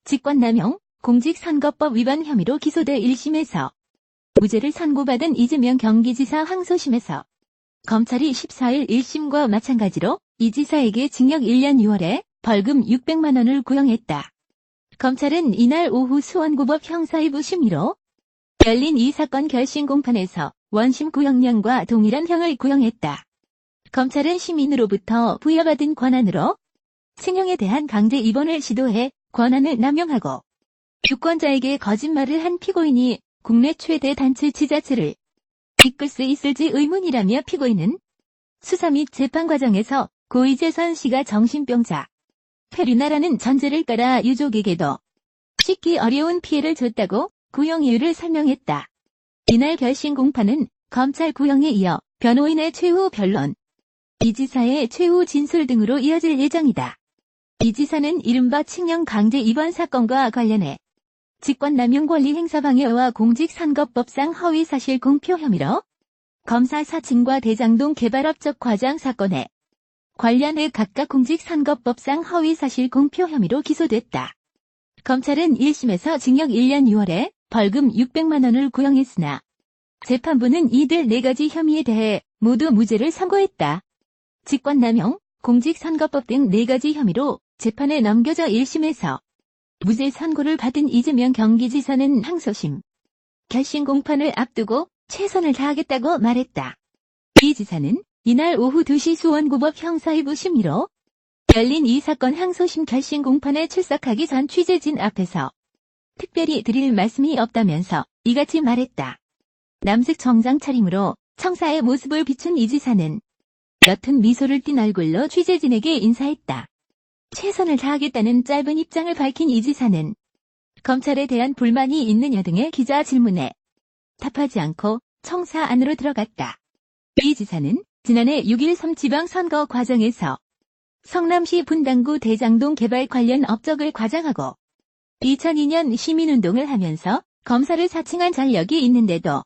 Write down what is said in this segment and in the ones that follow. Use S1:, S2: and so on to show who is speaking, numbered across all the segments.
S1: 직권남용, 공직선거법 위반 혐의로 기소돼 1심에서 무죄를 선고받은 이재명 경기지사 항소심에서 검찰이 14일 1심과 마찬가지로 이 지사에게 징역 1년 6월에 벌금 600만 원을 구형했다. 검찰은 이날 오후 수원고법 형사 2부 심의로 열린 이 사건 결심 공판에서 원심 구형량과 동일한 형을 구형했다. 검찰은 시민으로부터 부여받은 권한으로 친형에 대한 강제 입원을 시도해 권한을 남용하고 유권자에게 거짓말을 한 피고인이 국내 최대 단체 지자체를 이끌 수 있을지 의문이라며 피고인은 수사 및 재판 과정에서 고이재선 씨가 정신병자, 페류나라는 전제를 깔아 유족에게도 씻기 어려운 피해를 줬다고 구형 이유를 설명했다. 이날 결심 공판은 검찰 구형에 이어 변호인의 최후 변론, 이 지사의 최후 진술 등으로 이어질 예정이다. 이 지사는 이른바 친형 강제 입원 사건과 관련해 직권남용 권리행사방해와 공직선거법상 허위사실 공표 혐의로 검사 사칭과 대장동 개발업적 과장 사건에 관련해 각각 공직선거법상 허위사실 공표 혐의로 기소됐다. 검찰은 1심에서 징역 1년 6월에 벌금 600만 원을 구형했으나 재판부는 이들 4가지 혐의에 대해 모두 무죄를 선고했다. 직권남용, 공직선거법 등 4가지 혐의로 재판에 넘겨져 1심에서 무죄 선고를 받은 이재명 경기지사는 항소심 결심 공판을 앞두고 최선을 다하겠다고 말했다. 이 지사는 이날 오후 2시 수원고법 형사 2부 심의로 열린 이 사건 항소심 결심 공판에 출석하기 전 취재진 앞에서 특별히 드릴 말씀이 없다면서 이같이 말했다. 남색 정장 차림으로 청사의 모습을 비춘 이 지사는 옅은 미소를 띤 얼굴로 취재진에게 인사했다. 최선을 다하겠다는 짧은 입장을 밝힌 이 지사는 검찰에 대한 불만이 있느냐 등의 기자 질문에 답하지 않고 청사 안으로 들어갔다. 이 지사는 지난해 6.13 지방선거 과정에서 성남시 분당구 대장동 개발 관련 업적을 과장하고 2002년 시민운동을 하면서 검사를 사칭한 전력이 있는데도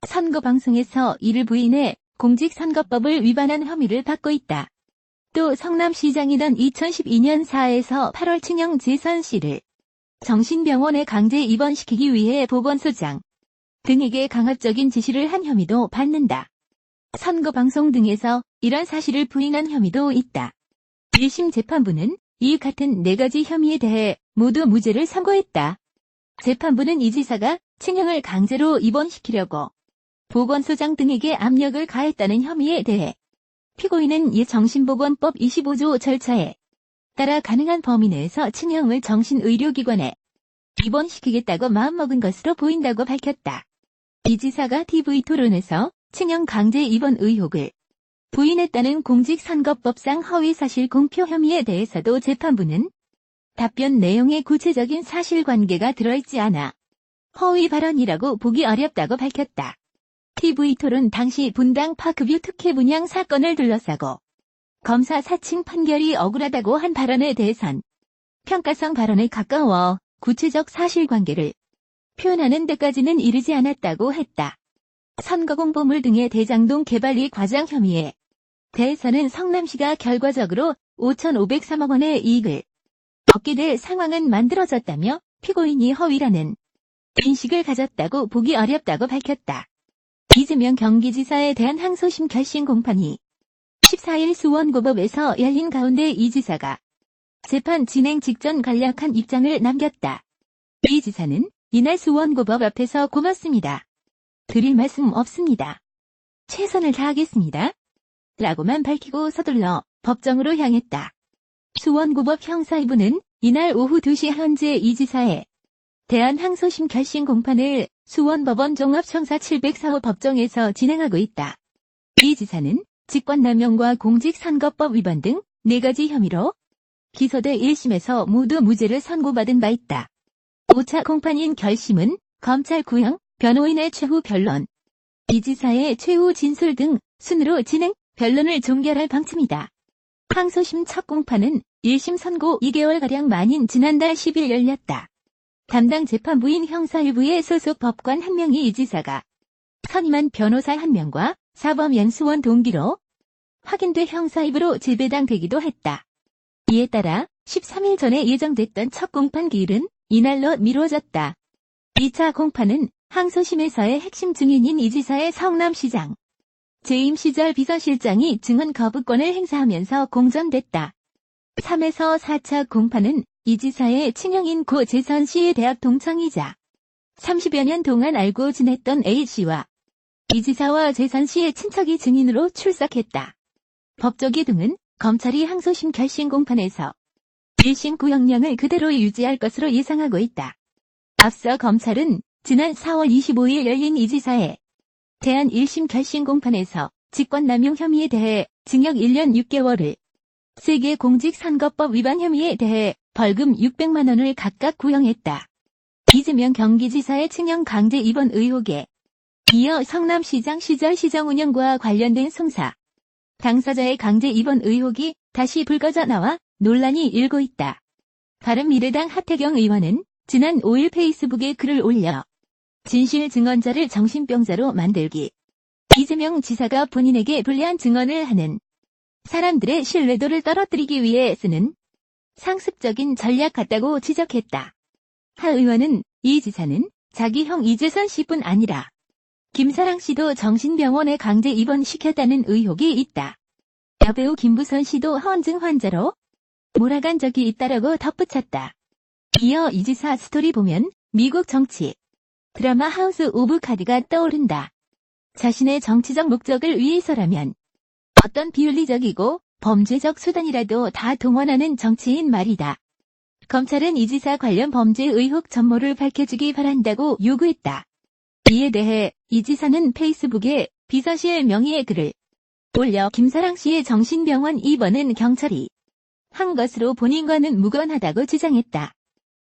S1: 선거방송에서 이를 부인해 공직선거법을 위반한 혐의를 받고 있다. 또 성남시장이던 2012년 4에서 8월 친형 재선 씨를 정신병원에 강제 입원시키기 위해 보건소장 등에게 강압적인 지시를 한 혐의도 받는다. 선거방송 등에서 이런 사실을 부인한 혐의도 있다. 1심 재판부는 이 같은 4가지 혐의에 대해 모두 무죄를 선고했다. 재판부는 이 지사가 친형을 강제로 입원시키려고 보건소장 등에게 압력을 가했다는 혐의에 대해 피고인은 이 정신보건법 25조 절차에 따라 가능한 범위 내에서 친형을 정신의료기관에 입원시키겠다고 마음먹은 것으로 보인다고 밝혔다. 이 지사가 TV 토론에서 친형 강제 입원 의혹을 부인했다는 공직선거법상 허위사실 공표 혐의에 대해서도 재판부는 답변 내용에 구체적인 사실관계가 들어있지 않아 허위 발언이라고 보기 어렵다고 밝혔다. TV토론 당시 분당 파크뷰 특혜 분양 사건을 둘러싸고 검사 사칭 판결이 억울하다고 한 발언에 대해선 평가성 발언에 가까워 구체적 사실관계를 표현하는 데까지는 이르지 않았다고 했다. 선거공보물 등의 대장동 개발이 과장 혐의에 대해서는 성남시가 결과적으로 5,503억 원의 이익을 얻게 될 상황은 만들어졌다며 피고인이 허위라는 인식을 가졌다고 보기 어렵다고 밝혔다. 이재명 경기지사에 대한 항소심 결심 공판이 14일 수원고법에서 열린 가운데 이 지사가 재판 진행 직전 간략한 입장을 남겼다. 이 지사는 이날 수원고법 앞에서 고맙습니다. 드릴 말씀 없습니다. 최선을 다하겠습니다. 라고만 밝히고 서둘러 법정으로 향했다. 수원고법 형사 2부는 이날 오후 2시 현재 이 지사에 대한 항소심 결심 공판을 수원법원 종합청사 704호 법정에서 진행하고 있다. 이 지사는 직권남용과 공직선거법 위반 등 4가지 혐의로 기소돼 1심에서 모두 무죄를 선고받은 바 있다. 5차 공판인 결심은 검찰 구형, 변호인의 최후 변론, 이 지사의 최후 진술 등 순으로 진행, 변론을 종결할 방침이다. 항소심 첫 공판은 1심 선고 2개월가량 만인 지난달 10일 열렸다. 담당 재판부인 형사1부의 소속 법관 1명이 이 지사가 선임한 변호사 1명과 사법연 수원 동기로 확인돼 형사2부로 재배당되기도 했다. 이에 따라 13일 전에 예정됐던 첫 공판 기일은 이날로 미뤄졌다. 2차 공판은 항소심에서의 핵심 증인인 이 지사의 성남시장, 재임 시절 비서실장이 증언 거부권을 행사하면서 공전됐다. 3에서 4차 공판은 이 지사의 친형인 고 재선시의 대학 동창이자 30여 년 동안 알고 지냈던 A씨와 이 지사와 재선시의 친척이 증인으로 출석했다. 법조계 등은 검찰이 항소심 결심 공판에서 1심 구형량을 그대로 유지할 것으로 예상하고 있다. 앞서 검찰은 지난 4월 25일 열린 이 지사에 대한 1심 결심 공판에서 직권남용 혐의에 대해 징역 1년 6개월을, 세계공직선거법 위반 혐의에 대해 벌금 600만 원을 각각 구형했다. 이재명 경기지사의 층형 강제 입원 의혹에 이어 성남시장 시절 시정 운영과 관련된 송사, 당사자의 강제 입원 의혹이 다시 불거져 나와 논란이 일고 있다. 바른미래당 하태경 의원은 지난 5일 페이스북에 글을 올려 진실 증언자를 정신병자로 만들기, 이재명 지사가 본인에게 불리한 증언을 하는 사람들의 신뢰도를 떨어뜨리기 위해 쓰는 상습적인 전략 같다고 지적했다. 하 의원은 이 지사는 자기 형 이재선 씨뿐 아니라 김사랑 씨도 정신병원에 강제 입원시켰다는 의혹이 있다. 여배우 김부선 씨도 허언증 환자로 몰아간 적이 있다라고 덧붙였다. 이어 이 지사 스토리 보면 미국 정치 드라마 하우스 오브 카드가 떠오른다. 자신의 정치적 목적을 위해서라면 어떤 비윤리적이고 범죄적 수단이라도 다 동원하는 정치인 말이다. 검찰은 이 지사 관련 범죄 의혹 전모를 밝혀주기 바란다고 요구했다. 이에 대해 이 지사는 페이스북에 비서실 명의의 글을 올려 김사랑 씨의 정신병원 입원은 경찰이 한 것으로 본인과는 무관하다고 주장했다.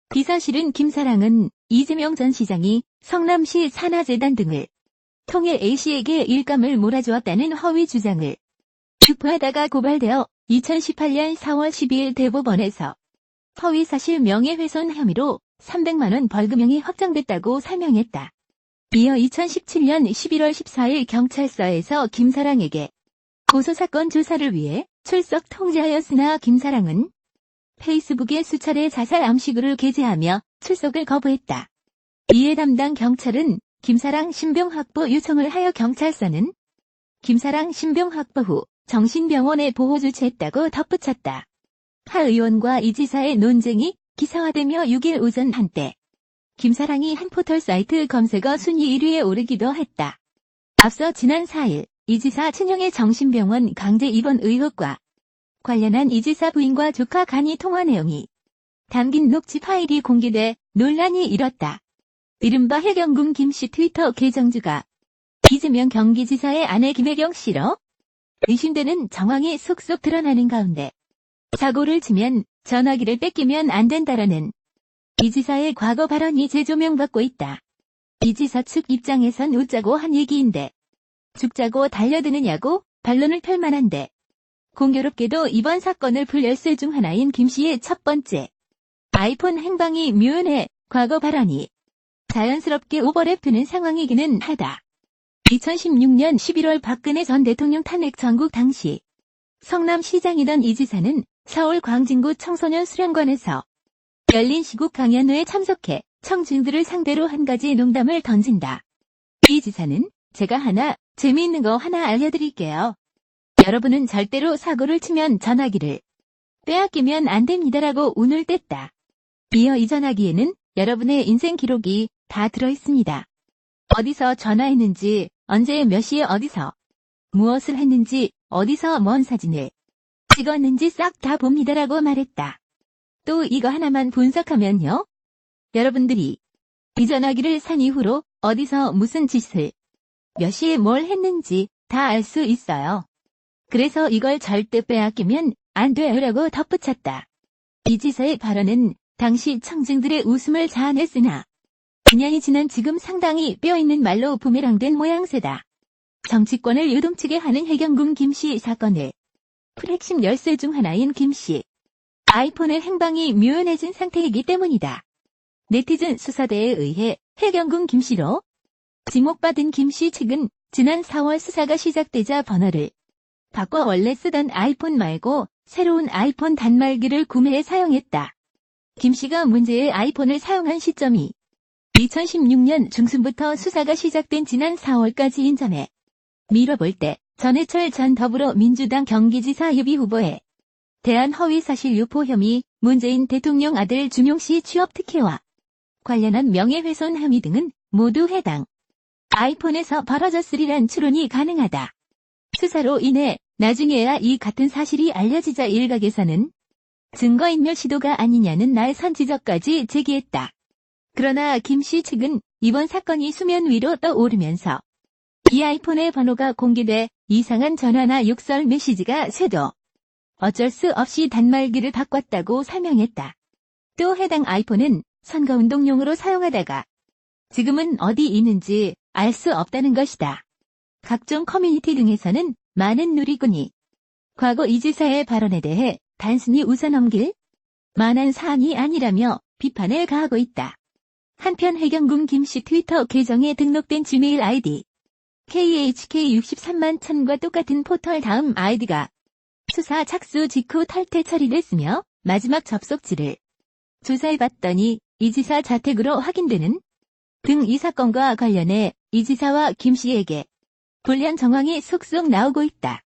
S1: 비서실은 김사랑은 이재명 전 시장이 성남시 산하재단 등을 통해 A씨에게 일감을 몰아주었다는 허위 주장을 유포하다가 고발되어 2018년 4월 12일 대법원에서 허위사실 명예훼손 혐의로 300만 원 벌금형이 확정됐다고 설명했다. 이어 2017년 11월 14일 경찰서에서 김사랑에게 고소사건 조사를 위해 출석 통지하였으나 김사랑은 페이스북에 수차례 자살 암시글을 게재하며 출석을 거부했다. 이에 담당 경찰은 김사랑 신병 확보 요청을 하여 경찰서는 김사랑 신병 확보 후 정신병원에 보호 조치했다고 덧붙였다. 하 의원과 이 지사의 논쟁이 기사화되며 6일 오전 한때 김사랑이 한 포털 사이트 검색어 순위 1위에 오르기도 했다. 앞서 지난 4일 이 지사 친형의 정신병원 강제 입원 의혹과 관련한 이 지사 부인과 조카 간이 통화 내용이 담긴 녹취 파일이 공개돼 논란이 일었다. 이른바 해경군 김씨 트위터 계정주가 이재명 경기지사의 아내 김혜경 씨로 의심되는 정황이 속속 드러나는 가운데 사고를 치면 전화기를 뺏기면 안 된다라는 이 지사의 과거 발언이 재조명받고 있다. 이 지사 측 입장에선 웃자고 한 얘기인데 죽자고 달려드느냐고 반론을 펼 만한데 공교롭게도 이번 사건을 풀 열쇠 중 하나인 김 씨의 첫 번째 아이폰 행방이 묘연해 과거 발언이 자연스럽게 오버랩되는 상황이기는 하다. 2016년 11월 박근혜 전 대통령 탄핵 전국 당시 성남시장이던 이 지사는 서울 광진구 청소년 수련관에서 열린 시국 강연회에 참석해 청중들을 상대로 한 가지 농담을 던진다. 이 지사는 제가 하나 재미있는 거 하나 알려드릴게요. 여러분은 절대로 사고를 치면 전화기를 빼앗기면 안 됩니다라고 운을 뗐다. 이어 이 전화기에는 여러분의 인생 기록이 다 들어있습니다. 어디서 전화했는지, 언제 몇 시에 어디서 무엇을 했는지, 어디서 뭔 사진을 찍었는지 싹 다 봅니다라고 말했다. 또 이거 하나만 분석하면요. 여러분들이 이 전화기를 산 이후로 어디서 무슨 짓을 몇 시에 뭘 했는지 다 알 수 있어요. 그래서 이걸 절대 빼앗기면 안 돼요라고 덧붙였다. 이 지사의 발언은 당시 청중들의 웃음을 자아냈으나 2년이 지난 지금 상당히 뼈있는 말로 부메랑된 모양새다. 정치권을 요동치게 하는 해경군 김씨 사건을 풀 핵심 열쇠 중 하나인 김씨 아이폰의 행방이 묘연해진 상태이기 때문이다. 네티즌 수사대에 의해 해경군 김씨로 지목받은 김씨 측은 지난 4월 수사가 시작되자 번호를 바꿔 원래 쓰던 아이폰 말고 새로운 아이폰 단말기를 구매해 사용했다. 김 씨가 문제의 아이폰을 사용한 시점이 2016년 중순부터 수사가 시작된 지난 4월까지인 점에 미뤄볼 때 전해철 전 더불어민주당 경기지사 예비 후보에 대한 허위사실 유포 혐의, 문재인 대통령 아들 준용씨 취업 특혜와 관련한 명예훼손 혐의 등은 모두 해당 아이폰에서 벌어졌으리란 추론이 가능하다. 수사로 인해 나중에야 이 같은 사실이 알려지자 일각에서는 증거인멸 시도가 아니냐는 날선 지적까지 제기했다. 그러나 김 씨 측은 이번 사건이 수면 위로 떠오르면서 이 아이폰의 번호가 공개돼 이상한 전화나 욕설 메시지가 쇄도 어쩔 수 없이 단말기를 바꿨다고 설명했다. 또 해당 아이폰은 선거운동용으로 사용하다가 지금은 어디 있는지 알 수 없다는 것이다. 각종 커뮤니티 등에서는 많은 누리꾼이 과거 이 지사의 발언에 대해 단순히 웃어넘길 만한 사안이 아니라며 비판을 가하고 있다. 한편 해경궁 김씨 트위터 계정에 등록된 지메일 아이디 KHK63만 1000과 똑같은 포털 다음 아이디가 수사 착수 직후 탈퇴 처리됐으며 마지막 접속지를 조사해봤더니 이 지사 자택으로 확인되는 등 이 사건과 관련해 이 지사와 김 씨에게 불리한 정황이 속속 나오고 있다.